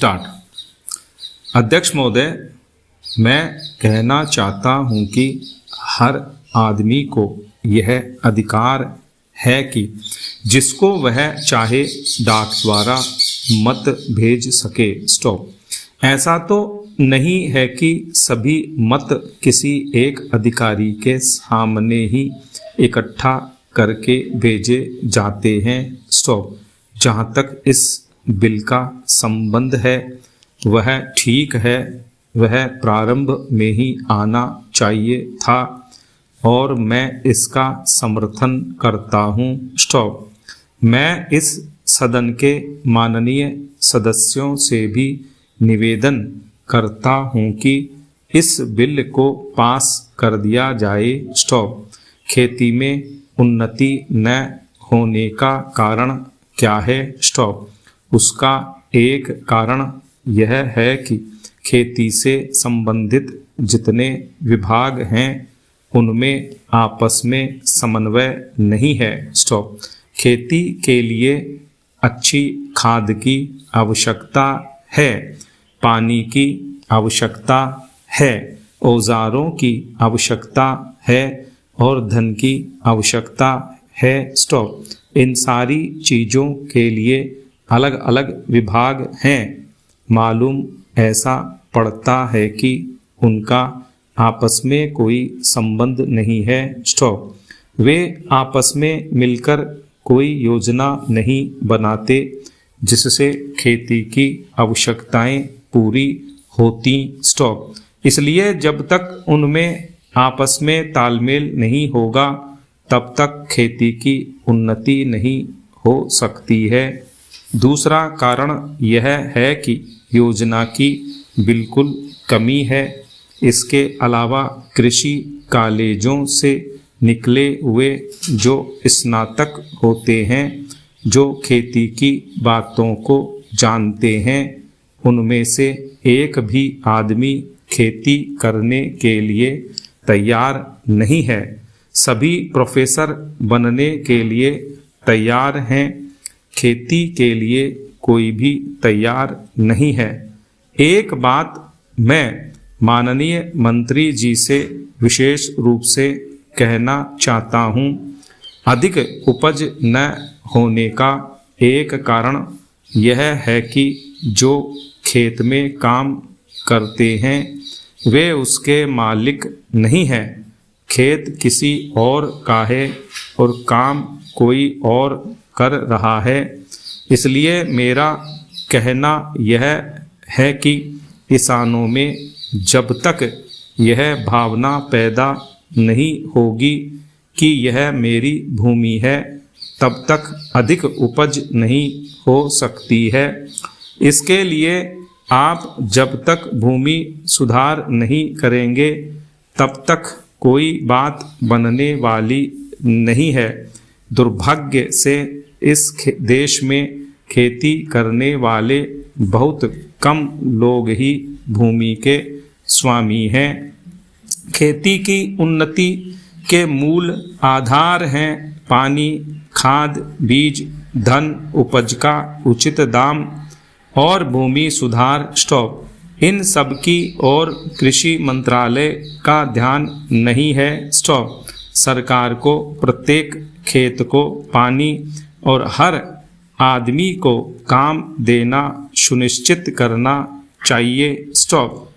Start. अध्यक्ष महोदय, मैं कहना चाहता हूं कि हर आदमी को यह अधिकार है कि जिसको वह चाहे डाक द्वारा मत भेज सके। स्टॉप। ऐसा तो नहीं है कि सभी मत किसी एक अधिकारी के सामने ही इकट्ठा करके भेजे जाते हैं। स्टॉप। जहाँ तक इस बिल का संबंध है वह ठीक है, वह प्रारंभ में ही आना चाहिए था और मैं इसका समर्थन करता हूँ। स्टॉप। मैं इस सदन के माननीय सदस्यों से भी निवेदन करता हूँ कि इस बिल को पास कर दिया जाए। स्टॉप। खेती में उन्नति न होने का कारण क्या है? स्टॉप। उसका एक कारण यह है कि खेती से संबंधित जितने विभाग हैं उनमें आपस में समन्वय नहीं है। स्टॉप। खेती के लिए अच्छी खाद की आवश्यकता है, पानी की आवश्यकता है, औजारों की आवश्यकता है और धन की आवश्यकता है। स्टॉप। इन सारी चीज़ों के लिए अलग अलग विभाग हैं। मालूम ऐसा पड़ता है कि उनका आपस में कोई संबंध नहीं है। स्टॉप। वे आपस में मिलकर कोई योजना नहीं बनाते जिससे खेती की आवश्यकताएं पूरी होती। स्टॉप। इसलिए जब तक उनमें आपस में तालमेल नहीं होगा तब तक खेती की उन्नति नहीं हो सकती है। दूसरा कारण यह है कि योजना की बिल्कुल कमी है। इसके अलावा कृषि कॉलेजों से निकले हुए जो स्नातक होते हैं, जो खेती की बातों को जानते हैं, उनमें से एक भी आदमी खेती करने के लिए तैयार नहीं है। सभी प्रोफेसर बनने के लिए तैयार हैं, खेती के लिए कोई भी तैयार नहीं है। एक बात मैं माननीय मंत्री जी से विशेष रूप से कहना चाहता हूँ। अधिक उपज न होने का एक कारण यह है कि जो खेत में काम करते हैं वे उसके मालिक नहीं हैं। खेत किसी और का है और काम कोई और कर रहा है। इसलिए मेरा कहना यह है कि किसानों में जब तक यह भावना पैदा नहीं होगी कि यह मेरी भूमि है तब तक अधिक उपज नहीं हो सकती है। इसके लिए आप जब तक भूमि सुधार नहीं करेंगे तब तक कोई बात बनने वाली नहीं है। दुर्भाग्य से इस देश में खेती करने वाले बहुत कम लोग ही भूमि के स्वामी हैं। खेती की उन्नति के मूल आधार हैं पानी, खाद, बीज, धन, उपज का उचित दाम और भूमि सुधार। स्टॉप। इन सब की ओर कृषि मंत्रालय का ध्यान नहीं है। स्टॉप। सरकार को प्रत्येक खेत को पानी और हर आदमी को काम देना सुनिश्चित करना चाहिए। स्टॉप।